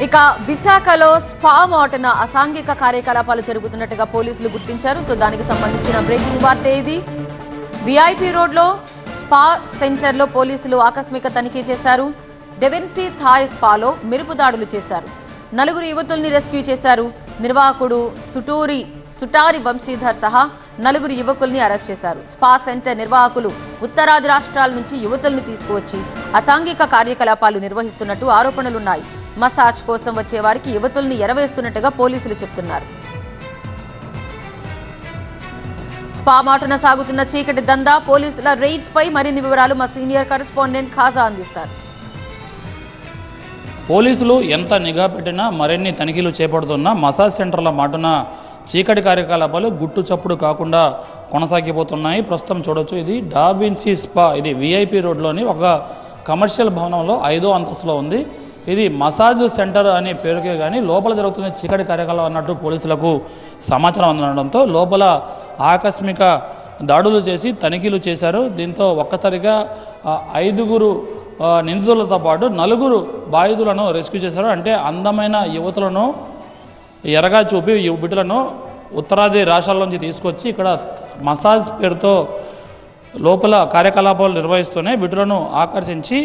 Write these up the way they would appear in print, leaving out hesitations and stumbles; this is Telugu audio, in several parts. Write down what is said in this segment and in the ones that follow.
ఇక విశాఖలో స్పా మాటన అసాంఘిక కార్యకలాపాలు జరుగుతున్నట్టుగా పోలీసులు గుర్తించారు. సో దానికి సంబంధించిన బ్రేకింగ్ వార్త ఇది. విఐపి రోడ్లో స్పా సెంటర్లో పోలీసులు ఆకస్మిక తనిఖీ చేశారు. డెవెన్సీ థాయ్ స్పాలో మెరుపు దాడులు చేశారు. 4 యువతుల్ని రెస్క్యూ చేశారు. నిర్వాహకుడు సుటారి వంశీధర్ సహా 4 యువకుల్ని అరెస్ట్ చేశారు. స్పా సెంటర్ నిర్వాహకులు ఉత్తరాది రాష్ట్రాల నుంచి యువతుల్ని తీసుకువచ్చి అసాంఘిక కార్యకలాపాలు నిర్వహిస్తున్నట్టు ఆరోపణలున్నాయి. మసాజ్ కోసం వచ్చే వారికి యువతుల్ని ఎరవేస్తున్నట్టుగా పోలీసులు చెబుతున్నారు. స్పా మాటున సాగుతున్న చీకటి దందా, పోలీసుల రైడ్స్ పై మరిన్ని వివరాలు మా సీనియర్ కరెస్పాండెంట్ ఖాజా అందిస్తారు. పోలీసులు ఎంత నిఘా పెట్టినా మరిన్ని తనిఖీలు చేపడుతున్న మసాజ్ సెంటర్ల మాటున చీకటి కార్యకలాపాలు గుట్టు చప్పుడు కాకుండా కొనసాగిపోతున్నాయి. ప్రస్తుతం చూడొచ్చు, ఇది డావిన్సీ స్పా, ఇది విఐపి రోడ్లోని ఒక కమర్షియల్ భవనంలో 5వ అంతస్తులో ఉంది. ఇది మసాజ్ సెంటర్ అనే పేరుకే కానీ లోపల జరుగుతున్న చీకటి కార్యకలాపాలు అన్నట్టు పోలీసులకు సమాచారం అందడంతో లోపల ఆకస్మిక దాడులు చేసి తనిఖీలు చేశారు. దీంతో ఒక్కసారిగా 5 నిందితులతో పాటు 4 బాధితులను రెస్క్యూ చేశారు. అంటే అందమైన యువతులను ఎరగా చూపి బిడ్డలను ఉత్తరాది రాష్ట్రాల నుంచి తీసుకొచ్చి ఇక్కడ మసాజ్ పేరుతో లోపల కార్యకలాపాలు నిర్వహిస్తూనే బిడ్డలను ఆకర్షించి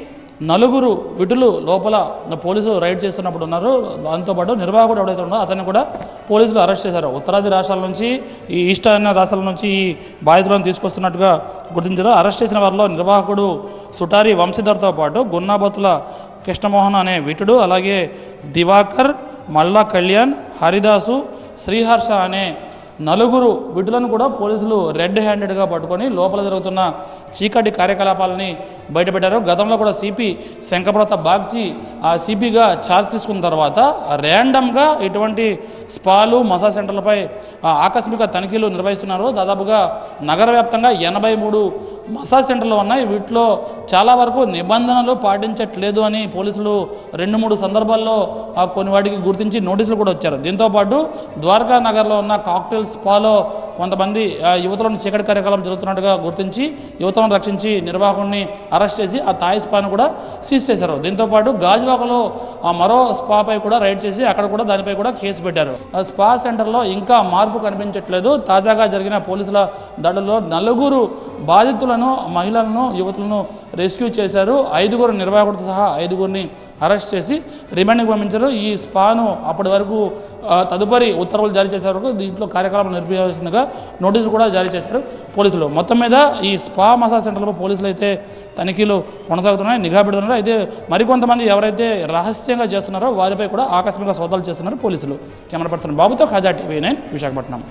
4 బిడ్డలు లోపల పోలీసులు రైడ్ చేస్తున్నప్పుడు ఉన్నారు. దాంతోపాటు నిర్వాహకుడు ఎవడైతే ఉన్నారో అతన్ని కూడా పోలీసులు అరెస్ట్ చేశారు. ఉత్తరాది రాష్ట్రాల నుంచి ఈ ఈస్టర్న్ రాష్ట్రాల నుంచి ఈ బాధితులను తీసుకొస్తున్నట్టుగా గుర్తించారు. అరెస్ట్ చేసిన వారిలో నిర్వాహకుడు సుటారి వంశీధర్తో పాటు గున్నాబతుల కృష్ణమోహన్ అనే విటుడు, అలాగే దివాకర్, మల్లా కళ్యాణ్, హరిదాసు, శ్రీహర్ష అనే 4 విటులను కూడా పోలీసులు రెడ్ హ్యాండెడ్గా పట్టుకొని లోపల జరుగుతున్న చీకటి కార్యకలాపాలని బయటపెట్టారు. గతంలో కూడా సిపి శంకప్రతాప్ బాగ్చి ఆ సిపిగా ఛార్జ్ తీసుకున్న తర్వాత ర్యాండమ్గా ఇటువంటి స్పాలు మసాజ్ సెంటర్లపై ఆకస్మిక తనిఖీలు నిర్వహిస్తున్నారు. దాదాపుగా నగర వ్యాప్తంగా 83 మసాజ్ సెంటర్లు ఉన్నాయి. వీటిలో చాలా వరకు నిబంధనలు పాటించట్లేదు అని పోలీసులు 2-3 సందర్భాల్లో కొన్ని వాటికి గుర్తించి నోటీసులు కూడా వచ్చారు. దీంతోపాటు ద్వారకా నగర్లో ఉన్న కాక్టైల్ స్పాలో కొంతమంది యువతులను చీకటి కార్యకలాపం జరుగుతున్నట్టుగా గుర్తించి యువతలను రక్షించి నిర్వాహకుడిని అరెస్ట్ చేసి ఆ థాయ్ స్పాను కూడా సీజ్ చేశారు. దీంతోపాటు గాజువాకలో మరో స్పాపై కూడా రైడ్ చేసి అక్కడ కూడా దానిపై కూడా కేసు పెట్టారు. స్పా సెంటర్లో ఇంకా మార్పు కనిపించట్లేదు. తాజాగా జరిగిన పోలీసుల దాడుల్లో 4 బాధితులను, మహిళలను, యువతులను రెస్క్యూ చేశారు. 5 నిర్వాహకుడితో సహా 5 అరెస్ట్ చేసి రిమాండ్కి పంపించారు. ఈ స్పాను అప్పటి వరకు తదుపరి ఉత్తర్వులు జారీ చేసే వరకు దీంట్లో కార్యకలాపాలు నిర్వహించాల్సిందిగా నోటీసులు కూడా జారీ చేశారు పోలీసులు. మొత్తం మీద ఈ స్పా మసాజ్ సెంటర్లో పోలీసులు అయితే తనిఖీలు కొనసాగుతున్నాయి, నిఘా పెడుతున్నారు. అయితే మరికొంతమంది ఎవరైతే రహస్యంగా చేస్తున్నారో వారిపై కూడా ఆకస్మిక సోదాలు చేస్తున్నారు పోలీసులు. కెమెరా పర్సన్ బాబుతో ఖాజా TV9 విశాఖపట్నం.